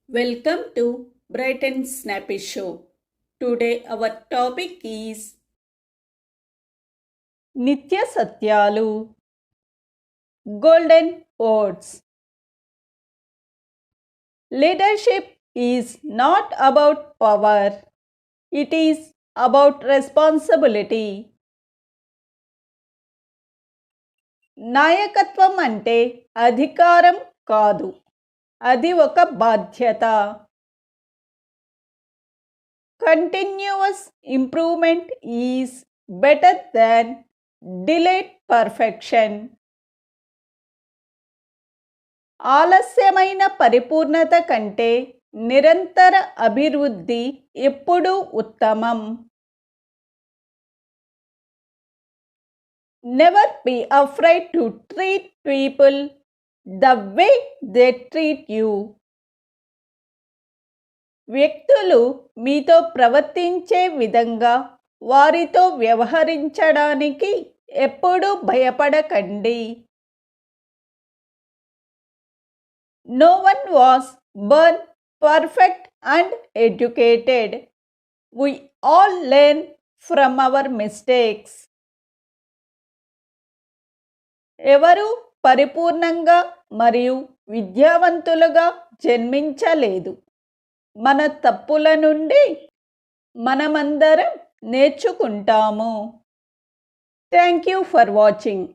Welcome to Bright and Snappy Show. Today our topic is Nitya Satyalu, Golden Words. Leadership is not about power, it is about responsibility. నాయకత్వం అంటే అధికారం కాదు, అది ఒక బాధ్యత. Continuous improvement is better than delayed perfection. ఆలస్యమైన పరిపూర్ణత కంటే నిరంతర అభివృద్ధి ఎప్పుడూ ఉత్తమం. Never be afraid to treat people the way they treat you. వ్యక్తులు మీతో ప్రవర్తించే విధంగా వారితో వ్యవహరించడానికి ఎప్పుడూ భయపడకండి. No one was born perfect and educated. We all learn from our mistakes. ఎవరు పరిపూర్ణంగా మరియు విద్యావంతులుగా జన్మించలేదు. మన తప్పుల నుండి మనమందరం నేర్చుకుంటాము. Thank you for watching.